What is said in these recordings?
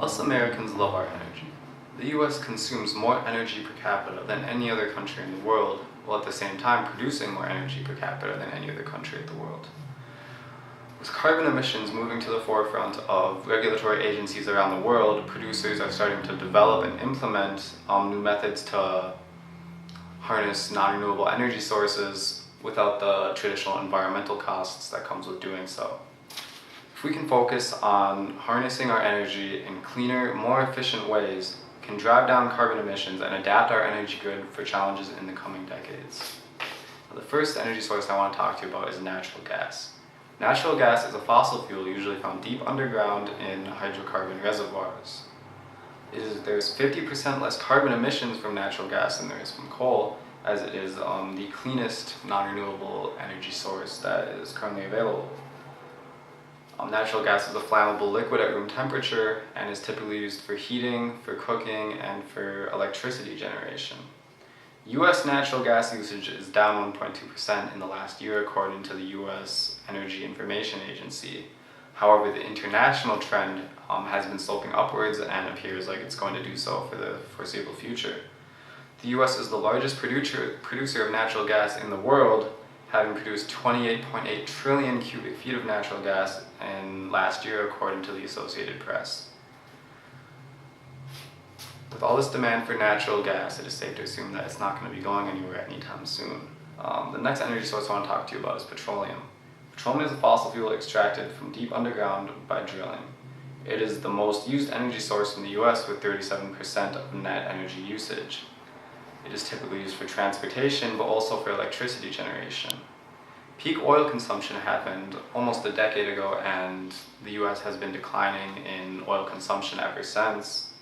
Us Americans love our energy. The US consumes more energy per capita than any other country in the world, while at the same time producing more energy per capita than any other country in the world. With carbon emissions moving to the forefront of regulatory agencies around the world, producers are starting to develop and implement new methods to harness non-renewable energy sources without the traditional environmental costs that comes with doing so. If we can focus on harnessing our energy in cleaner, more efficient ways, we can drive down carbon emissions and adapt our energy grid for challenges in the coming decades. Now, the first energy source I want to talk to you about is natural gas. Natural gas is a fossil fuel usually found deep underground in hydrocarbon reservoirs. There's 50% less carbon emissions from natural gas than there is from coal, as it is the cleanest non-renewable energy source that is currently available. Natural gas is a flammable liquid at room temperature and is typically used for heating, for cooking, and for electricity generation. US natural gas usage is down 1.2% in the last year according to the US Energy Information Agency. However, the international trend has been sloping upwards and appears like it's going to do so for the foreseeable future. The US is the largest producer of natural gas in the world, having produced 28.8 trillion cubic feet of natural gas in last year according to the Associated Press. With all this demand for natural gas, it is safe to assume that it's not going to be going anywhere anytime soon. The next energy source I want to talk to you about is petroleum. Petroleum is a fossil fuel extracted from deep underground by drilling. It is the most used energy source in the US with 37% of net energy usage. It is typically used for transportation, but also for electricity generation. Peak oil consumption happened almost a decade ago, and the US has been declining in oil consumption ever since,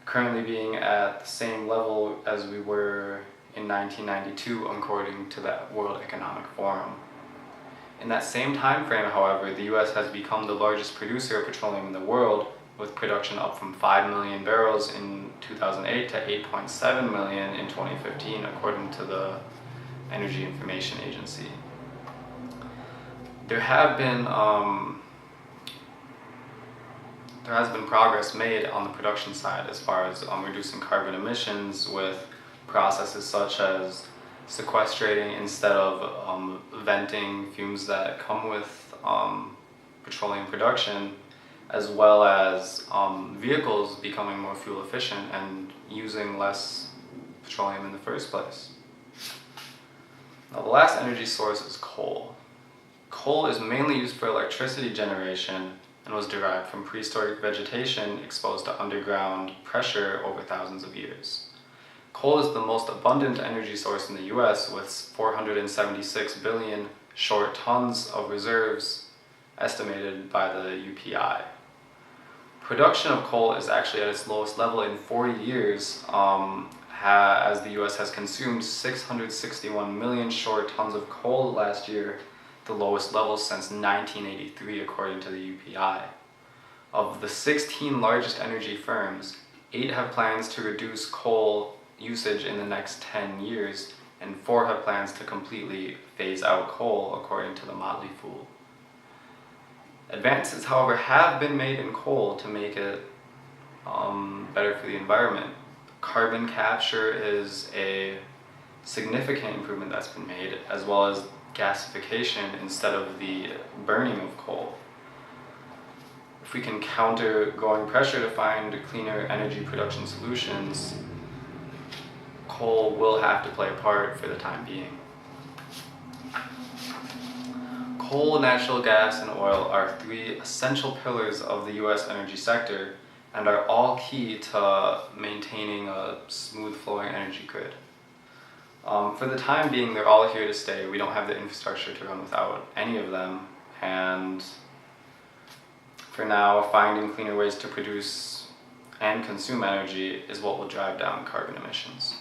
currently being at the same level as we were in 1992 according to the World Economic Forum. In that same time frame, however, the US has become the largest producer of petroleum in the world, with production up from 5 million barrels in 2008 to 8.7 million in 2015 according to the Energy Information Agency. There has been progress made on the production side as far as reducing carbon emissions with processes such as sequestrating instead of venting fumes that come with petroleum production, as well as vehicles becoming more fuel efficient and using less petroleum in the first place. Now, the last energy source is coal. Coal is mainly used for electricity generation and was derived from prehistoric vegetation exposed to underground pressure over thousands of years. Coal is the most abundant energy source in the US with 476 billion short tons of reserves estimated by the UPI. Production of coal is actually at its lowest level in 40 years, as the US has consumed 661 million short tons of coal last year, the lowest level since 1983 according to the UPI. Of the 16 largest energy firms, 8 have plans to reduce coal usage in the next 10 years, and 4 have plans to completely phase out coal according to the Motley Fool. Advances, however, have been made in coal to make it better for the environment. Carbon capture is a significant improvement that's been made, as well as gasification instead of the burning of coal. If we can counter growing pressure to find cleaner energy production solutions, coal will have to play a part for the time being. Coal, natural gas, and oil are 3 essential pillars of the US energy sector and are all key to maintaining a smooth flowing energy grid. For the time being, they're all here to stay. We don't have the infrastructure to run without any of them, and for now, finding cleaner ways to produce and consume energy is what will drive down carbon emissions.